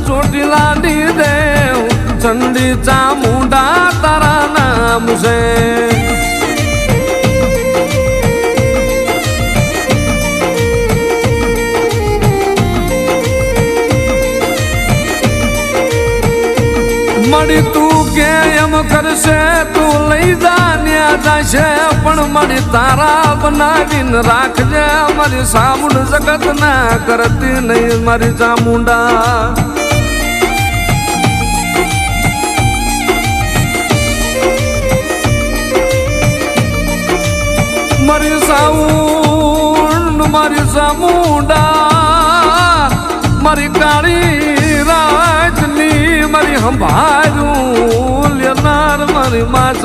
ચોટીલાની દેવ ચંડી ચામુંડા તારા નામ છે મળી તું કે એમ કરશે તું લઈ જાન્યા જશે પણ મળી તારા બનાવીને રાખજે મારી સામુંડ જગત ના કરતી નહીં મારી ચામુંડા મારી સાઉન્ડ મારી ચામુંડા મારી કાળી રાજની મારી સંભાળું લેનાર મારી માતા